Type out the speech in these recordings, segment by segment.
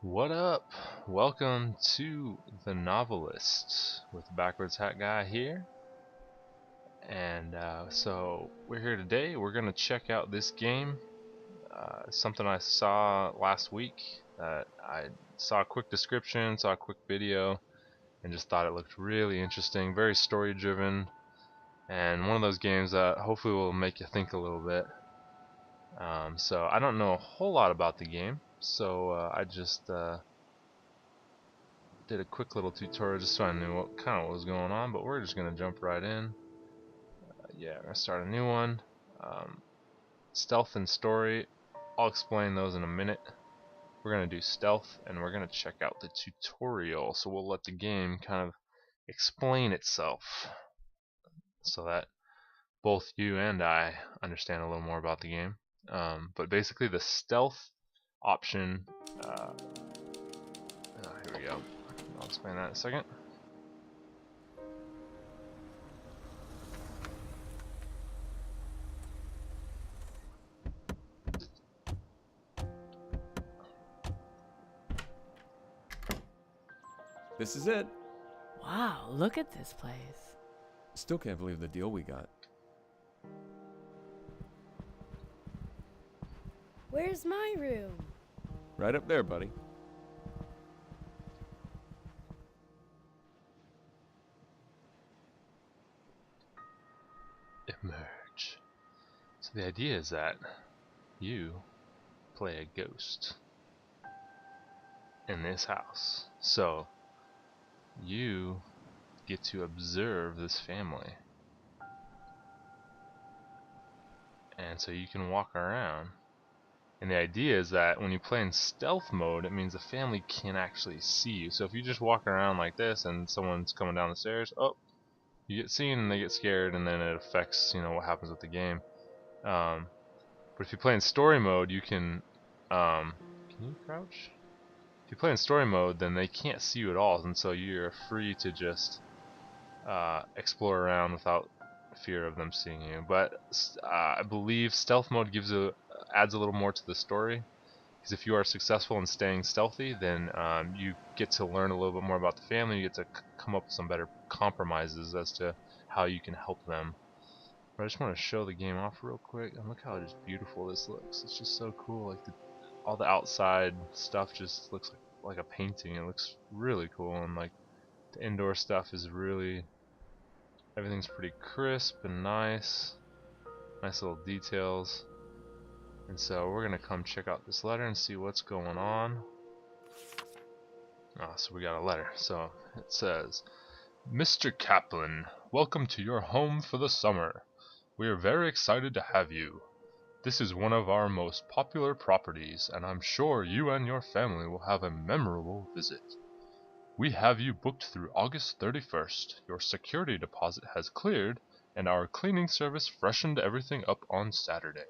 What up? Welcome to the Novelist with the Backwards Hat Guy here. And so we're here today. We're going to check out this game. Something I saw last week. I saw a quick description, saw a quick video, and just thought it looked really interesting. Very story driven. And one of those games that hopefully will make you think a little bit. So I don't know a whole lot about the game. So I just did a quick little tutorial just so I knew what was going on, but we're just gonna jump right in. Yeah, we're gonna start a new one. Stealth and story, I'll explain those in a minute. We're gonna do stealth and we're gonna check out the tutorial, so we'll let the game kind of explain itself so that both you and I understand a little more about the game. But basically the stealth option, here we go, I'll explain that in a second. This is it. Wow, look at this place. Still can't believe the deal we got. Where's my room? Right up there, buddy. Emerge. So the idea is that you play a ghost in this house. So you get to observe this family. And so you can walk around. And the idea is that when you play in stealth mode, it means the family can't actually see you. So if you just walk around like this and someone's coming down the stairs, oh, you get seen and they get scared, and then it affects, what happens with the game. But if you play in story mode, you can you crouch? If you play in story mode, then they can't see you at all, and so you're free to just explore around without fear of them seeing you. But I believe stealth mode adds a little more to the story, because if you are successful in staying stealthy, then you get to learn a little bit more about the family. You get to come up with some better compromises as to how you can help them. But I just want to show the game off real quick, and look how just beautiful this looks. It's just so cool. Like all the outside stuff just looks like a painting. It looks really cool, and like the indoor stuff is really, everything's pretty crisp and nice. Nice little details. And so we're gonna come check out this letter and see what's going on. So we got a letter. So it says, Mr. Kaplan, welcome to your home for the summer. We are very excited to have you. This is one of our most popular properties, and I'm sure you and your family will have a memorable visit. We have you booked through August 31st. Your security deposit has cleared, and our cleaning service freshened everything up on Saturday.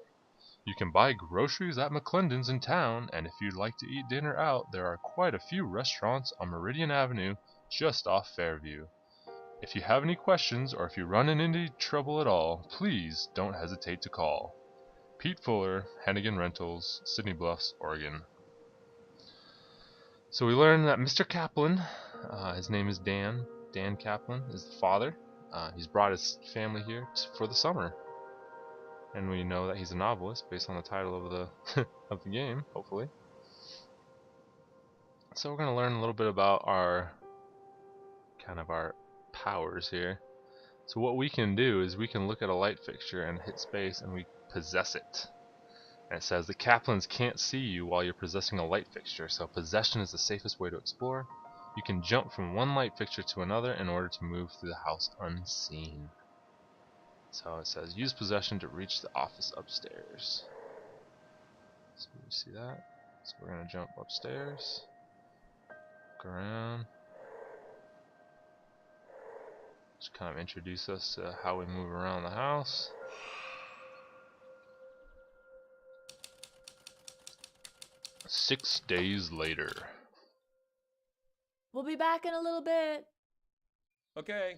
You can buy groceries at McClendon's in town, and if you'd like to eat dinner out, there are quite a few restaurants on Meridian Avenue, just off Fairview. If you have any questions, or if you run into any trouble at all, please don't hesitate to call. Pete Fuller, Hannigan Rentals, Sydney Bluffs, Oregon. So we learn that Mr. Kaplan, his name is Dan Kaplan, is the father. He's brought his family here for the summer. And we know that he's a novelist based on the title of the of the game, hopefully. So we're going to learn a little bit about our powers here. So what we can do is we can look at a light fixture and hit space, and we possess it. And it says the Kaplans can't see you while you're possessing a light fixture, so possession is the safest way to explore. You can jump from one light fixture to another in order to move through the house unseen. So it says use possession to reach the office upstairs. So you see that? So we're going to jump upstairs, look around. Just kind of introduce us to how we move around the house. Six days later. We'll be back in a little bit. Okay.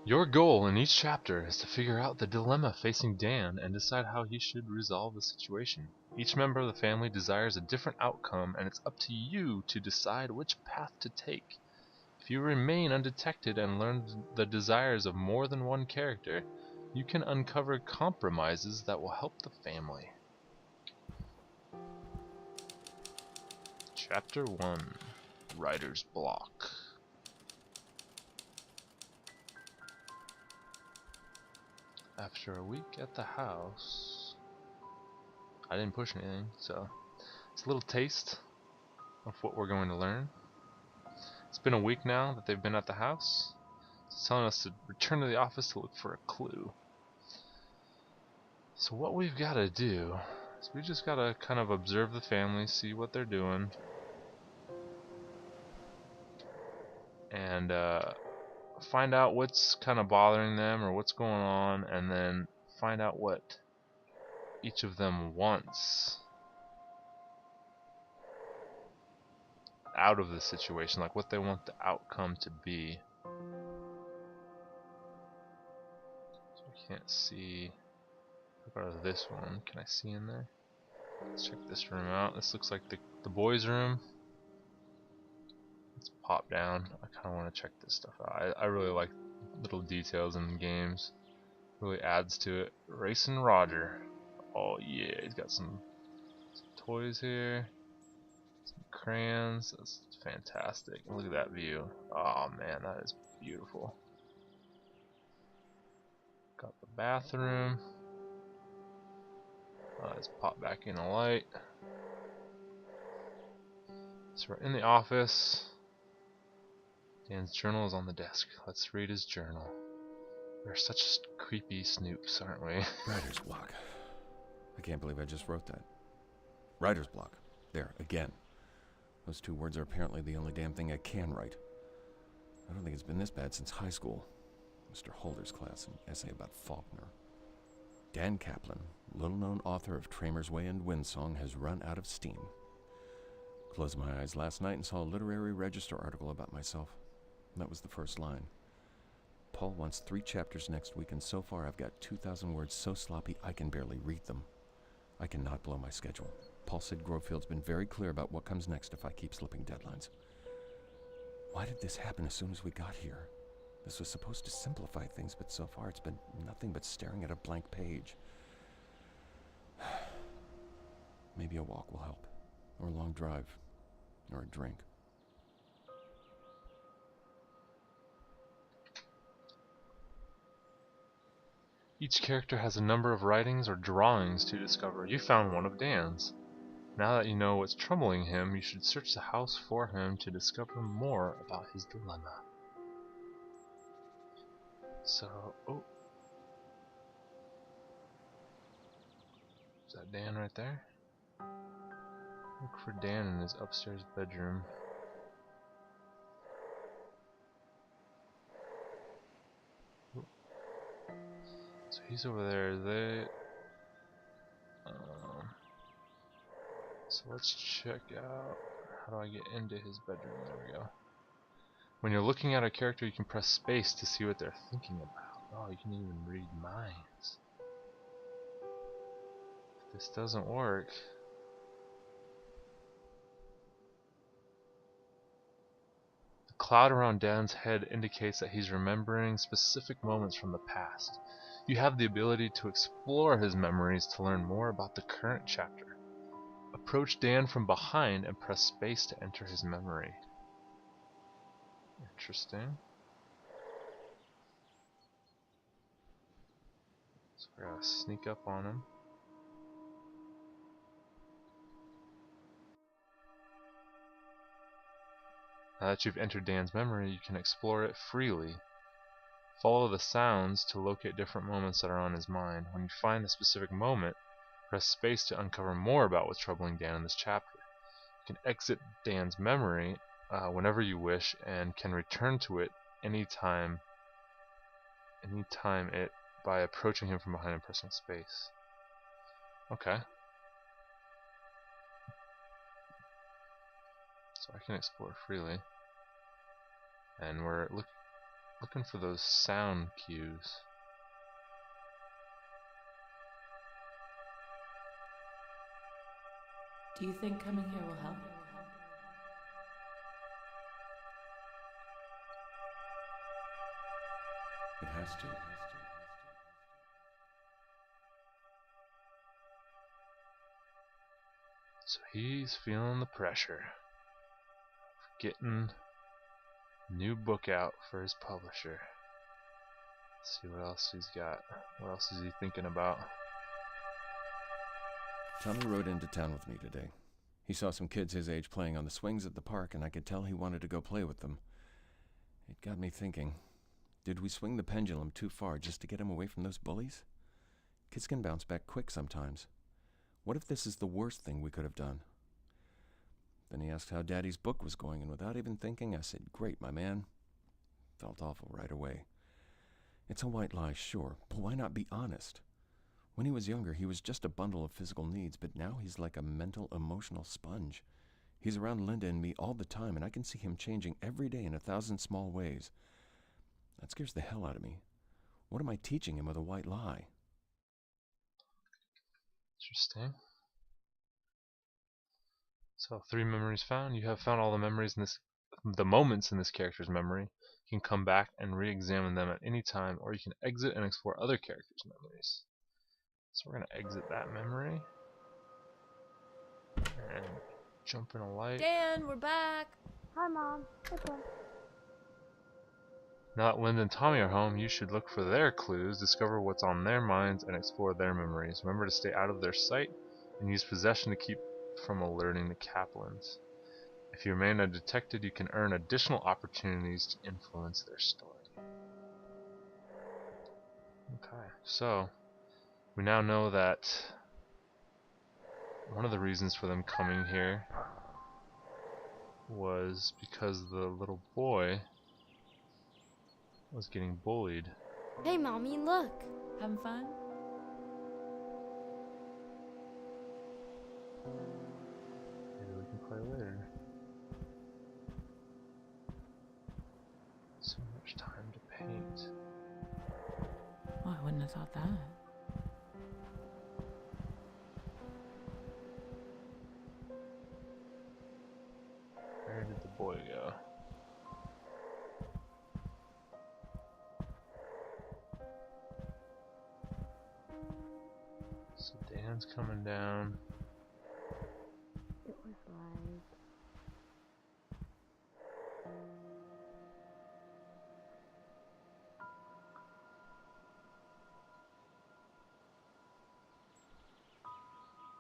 Your goal in each chapter is to figure out the dilemma facing Dan and decide how he should resolve the situation. Each member of the family desires a different outcome, and it's up to you to decide which path to take. If you remain undetected and learn the desires of more than one character, you can uncover compromises that will help the family. Chapter 1: Writer's Block. After a week at the house, I didn't push anything, so it's a little taste of what we're going to learn. It's been a week now that they've been at the house. It's telling us to return to the office to look for a clue. So what we've got to do is we just got to kind of observe the family, see what they're doing, and find out what's kind of bothering them or what's going on, and then find out what each of them wants out of the situation, like what they want the outcome to be. So I can't see. What about this one? Can I see in there? Let's check this room out. This looks like the boys' room. Let's pop down. I kind of want to check this stuff out. I really like little details in games. Really adds to it. Racing Roger. Oh yeah, he's got some toys here. Some crayons. That's fantastic. Look at that view. Oh man, that is beautiful. Got the bathroom. Let's pop back in the light. So we're in the office. Dan's journal is on the desk. Let's read his journal. We're such creepy snoops, aren't we? Writer's block. I can't believe I just wrote that. Writer's block. There, again. Those two words are apparently the only damn thing I can write. I don't think it's been this bad since high school. Mr. Holder's class, an essay about Faulkner. Dan Kaplan, little-known author of Tramer's Way and Windsong, has run out of steam. Closed my eyes last night and saw a literary register article about myself. That was the first line. Paul wants 3 chapters next week, and so far I've got 2,000 words so sloppy I can barely read them. I cannot blow my schedule. Paul said Grovefield's been very clear about what comes next if I keep slipping deadlines. Why did this happen as soon as we got here? This was supposed to simplify things, but so far it's been nothing but staring at a blank page. Maybe a walk will help, or a long drive, or a drink. Each character has a number of writings or drawings to discover. You found one of Dan's. Now that you know what's troubling him, you should search the house for him to discover more about his dilemma. So, oh. Is that Dan right there? Look for Dan in his upstairs bedroom. Oh. So he's over there. So let's check out, how do I get into his bedroom? There we go. When you're looking at a character, you can press space to see what they're thinking about. Oh, you can even read minds. If this doesn't work, the cloud around Dan's head indicates that he's remembering specific moments from the past. You have the ability to explore his memories to learn more about the current chapter. Approach Dan from behind and press space to enter his memory. Interesting. So we're gonna sneak up on him. Now that you've entered Dan's memory, you can explore it freely. Follow the sounds to locate different moments that are on his mind. When you find a specific moment, press space to uncover more about what's troubling Dan in this chapter. You can exit Dan's memory whenever you wish and can return to it anytime by approaching him from behind and pressing space. Okay. So I can explore freely. And we're Looking for those sound cues. Do you think coming here will help? It has to. So he's feeling the pressure. Getting a new book out for his publisher. Let's see what else he's got. What else is he thinking about? Tommy rode into town with me today. He saw some kids his age playing on the swings at the park, and I could tell he wanted to go play with them. It got me thinking, did we swing the pendulum too far just to get him away from those bullies? Kids can bounce back quick sometimes. What if this is the worst thing we could have done? Then he asked how Daddy's book was going, and without even thinking, I said, "Great, my man." Felt awful right away. It's a white lie, sure, but why not be honest? When he was younger, he was just a bundle of physical needs, but now he's like a mental, emotional sponge. He's around Linda and me all the time, and I can see him changing every day in 1,000 small ways. That scares the hell out of me. What am I teaching him with a white lie? Interesting. So 3 memories found. You have found all the memories in the moments in this character's memory. You can come back and re-examine them at any time, or you can exit and explore other characters' memories. So we're going to exit that memory and jump in a light. Dan, we're back. Hi, Mom. Hi, Pop. Now that Linda and Tommy are home, you should look for their clues, discover what's on their minds, and explore their memories. Remember to stay out of their sight and use possession to keep from alerting the Kaplans. If you remain undetected, you can earn additional opportunities to influence their story. Okay, so we now know that one of the reasons for them coming here was because the little boy was getting bullied. Hey, Mommy, look. Having fun? Maybe we can play later. So much time to paint. Oh, I wouldn't have thought that. Where did the boy go? So Dan's coming down. It was like...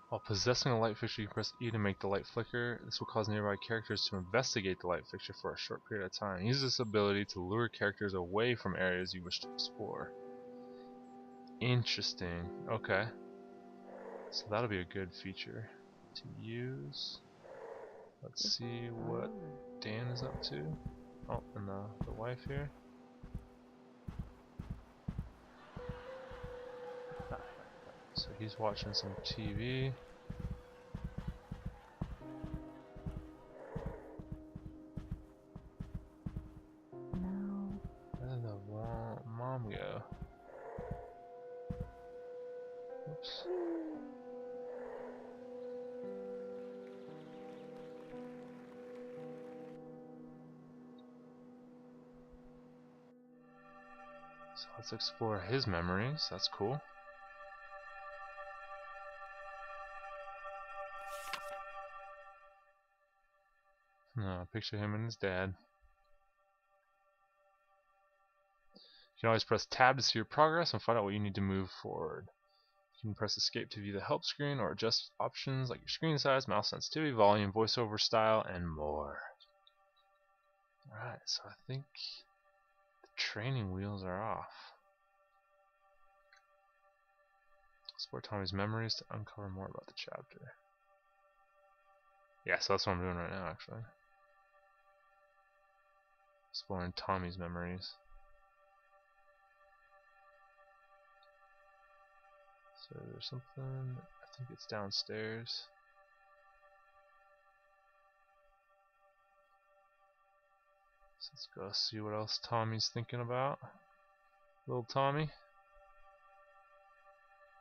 While possessing a light fixture, you press E to make the light flicker. This will cause nearby characters to investigate the light fixture for a short period of time. Use this ability to lure characters away from areas you wish to explore. Interesting. Okay. So that'll be a good feature to use. Let's see what Dan is up to. Oh, and the wife here. So he's watching some TV. No. Where did the mom go? Oops. So let's explore his memories. That's cool. Picture him and his dad. You can always press tab to see your progress and find out what you need to move forward. You can press escape to view the help screen or adjust options like your screen size, mouse sensitivity, volume, voiceover style, and more. Alright, so I think the training wheels are off. Explore Tommy's memories to uncover more about the chapter. Yeah, so that's what I'm doing right now, actually. Exploring Tommy's memories. So there's something, I think it's downstairs. Let's go see what else Tommy's thinking about. Little Tommy.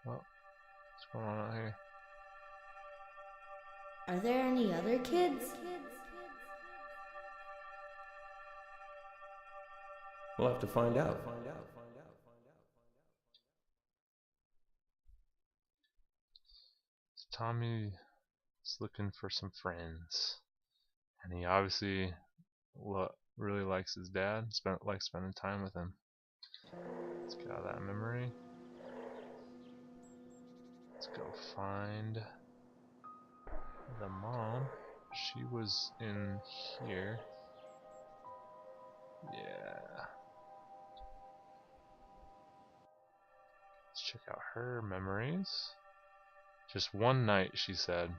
Oh, what's going on out here? Are there any other kids? We'll have to find out. So Tommy is looking for some friends, and he obviously really likes his dad. Likes spending time with him. Let's get out of that memory. Let's go find the mom. She was in here. Yeah. Let's check out her memories. Just one night, she said.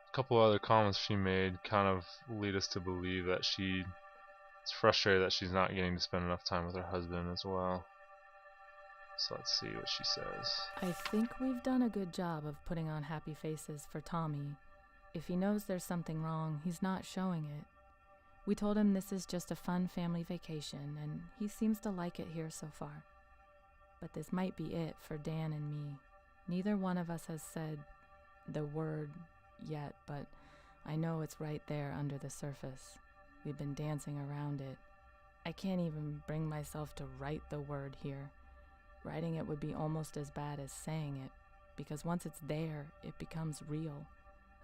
A couple other comments she made kind of lead us to believe that she's frustrated that she's not getting to spend enough time with her husband as well. So let's see what she says. I think we've done a good job of putting on happy faces for Tommy. If he knows there's something wrong, he's not showing it. We told him this is just a fun family vacation, and he seems to like it here so far. But this might be it for Dan and me. Neither one of us has said the word yet, but I know it's right there under the surface. We've been dancing around it. I can't even bring myself to write the word here. Writing it would be almost as bad as saying it, because once it's there, it becomes real,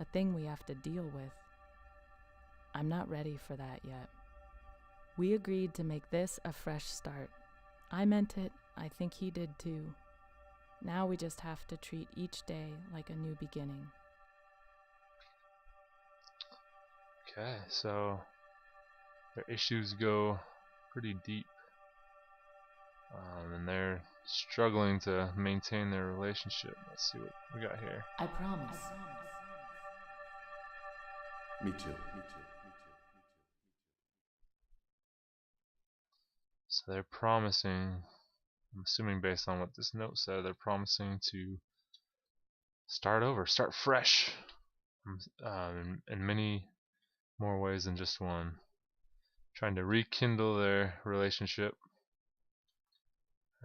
a thing we have to deal with. I'm not ready for that yet. We agreed to make this a fresh start. I meant it, I think he did too. Now we just have to treat each day like a new beginning. Okay, so their issues go pretty deep. And they're struggling to maintain their relationship. Let's see what we got here. I promise. Me too. So they're promising, I'm assuming based on what this note said, they're promising to start over, start fresh, in many more ways than just one. Trying to rekindle their relationship,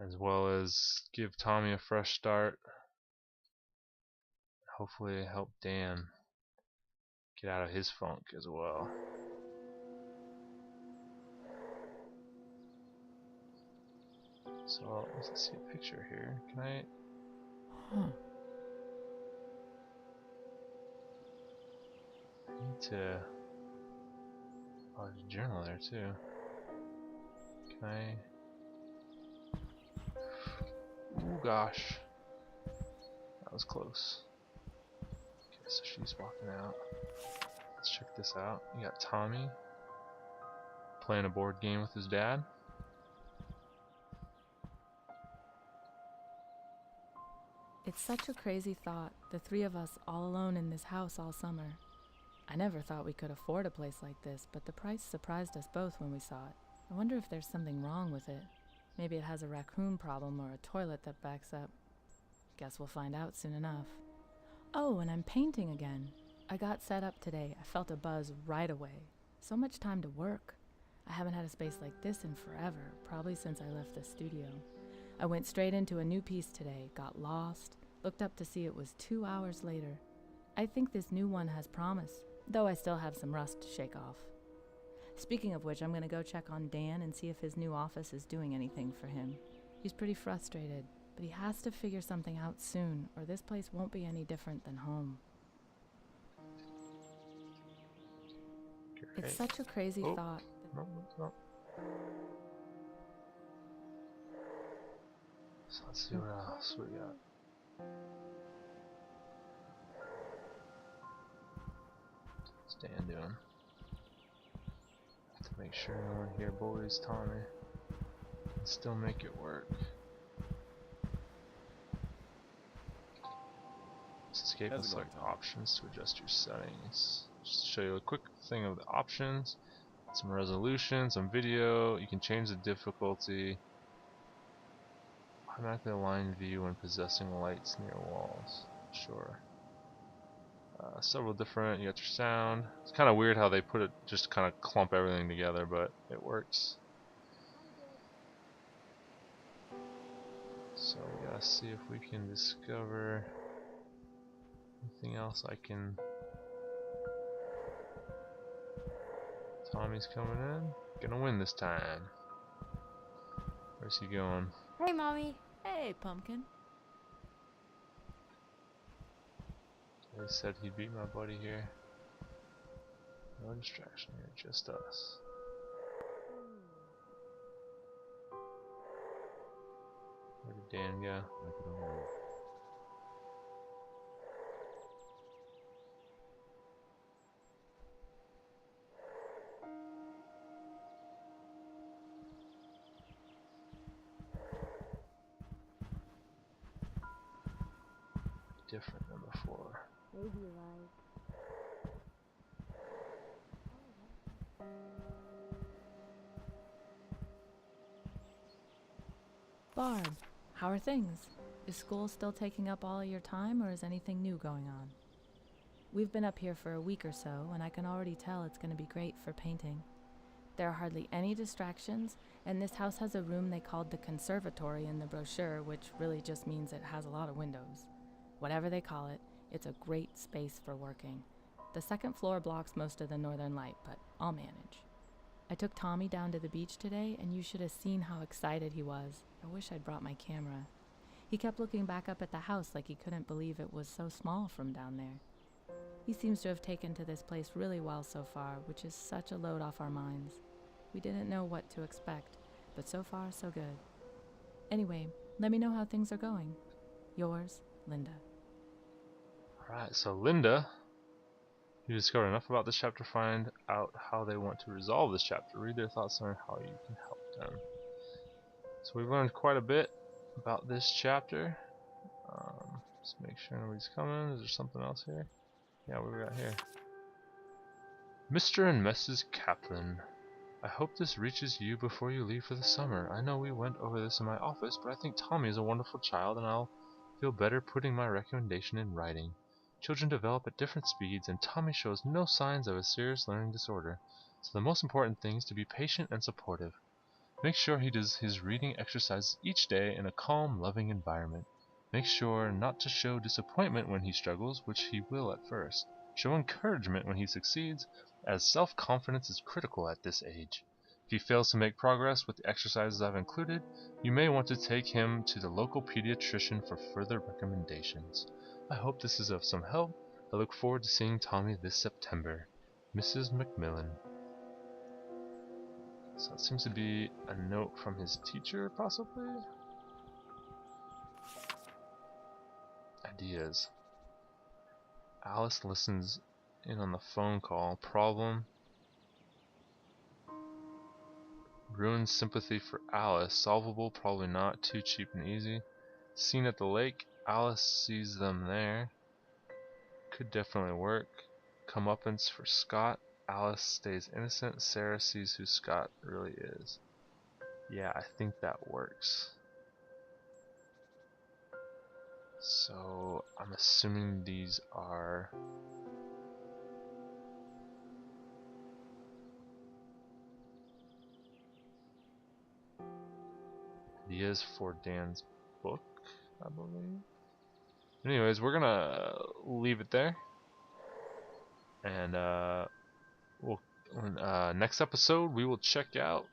as well as give Tommy a fresh start. Hopefully help Dan get out of his funk as well. So let's see a picture here. Can I? I need to. Oh, there's a journal there too. Can I? Oh gosh, that was close. Okay, so she's walking out. Let's check this out. You got Tommy playing a board game with his dad. It's such a crazy thought, the three of us all alone in this house all summer. I never thought we could afford a place like this, but the price surprised us both when we saw it. I wonder if there's something wrong with it. Maybe it has a raccoon problem or a toilet that backs up. Guess we'll find out soon enough. Oh, and I'm painting again. I got set up today. I felt a buzz right away. So much time to work. I haven't had a space like this in forever, probably since I left the studio. I went straight into a new piece today, got lost, looked up to see it was 2 hours later. I think this new one has promise, though I still have some rust to shake off. Speaking of which, I'm going to go check on Dan and see if his new office is doing anything for him. He's pretty frustrated, but he has to figure something out soon, or this place won't be any different than home. Great. It's such a crazy thought. No. So let's see what else we got. What's Dan doing? Have to make sure no one here bullies Tommy. And still make it work. Escape and select options to adjust your settings. Just to show you a quick thing of the options. Some resolution, some video. You can change the difficulty. Automatically align view when possessing lights near walls. Sure. Several different, you got your sound. It's kind of weird how they put it, just kind of clump everything together, but it works. So we gotta see if we can discover anything else I can. Tommy's coming in. Gonna win this time. Where's he going? Hey, Mommy. Hey, Pumpkin. They said he'd beat my buddy here. No distraction here, just us. Where did Dan go? Different than before. Maybe like. Barb, how are things? Is school still taking up all of your time, or is anything new going on? We've been up here for a week or so, and I can already tell it's going to be great for painting. There are hardly any distractions, and this house has a room they called the conservatory in the brochure, which really just means it has a lot of windows. Whatever they call it, it's a great space for working. The second floor blocks most of the northern light, but I'll manage. I took Tommy down to the beach today, and you should have seen how excited he was. I wish I'd brought my camera. He kept looking back up at the house like he couldn't believe it was so small from down there. He seems to have taken to this place really well so far, which is such a load off our minds. We didn't know what to expect, but so far so good. Anyway, let me know how things are going. Yours, Linda. Alright, so Linda, you discovered enough about this chapter to find out how they want to resolve this chapter. Read their thoughts on how you can help them. So we've learned quite a bit about this chapter. Just make sure nobody's coming. Is there something else here? Yeah, what we got here? Mr. and Mrs. Kaplan, I hope this reaches you before you leave for the summer. I know we went over this in my office, but I think Tommy is a wonderful child, and I'll feel better putting my recommendation in writing. Children develop at different speeds, and Tommy shows no signs of a serious learning disorder, so the most important thing is to be patient and supportive. Make sure he does his reading exercises each day in a calm, loving environment. Make sure not to show disappointment when he struggles, which he will at first. Show encouragement when he succeeds, as self-confidence is critical at this age. If he fails to make progress with the exercises I've included, you may want to take him to the local pediatrician for further recommendations. I hope this is of some help. I look forward to seeing Tommy this September. Mrs. Macmillan. So it seems to be a note from his teacher, possibly? Ideas. Alice listens in on the phone call. Problem. Ruined sympathy for Alice. Solvable, probably not. Too cheap and easy. Scene at the lake. Alice sees them there. Could definitely work. Comeuppance for Scott. Alice stays innocent. Sarah sees who Scott really is. Yeah, I think that works. So I'm assuming these are ideas for Dan's book, I believe. Anyways, we're gonna leave it there, and next episode we will check out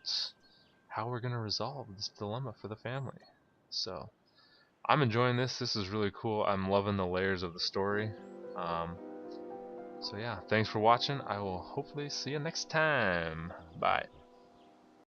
how we're gonna resolve this dilemma for the family. So I'm enjoying this. This is really cool. I'm loving the layers of the story. So yeah, thanks for watching. I will hopefully see you next time. Bye.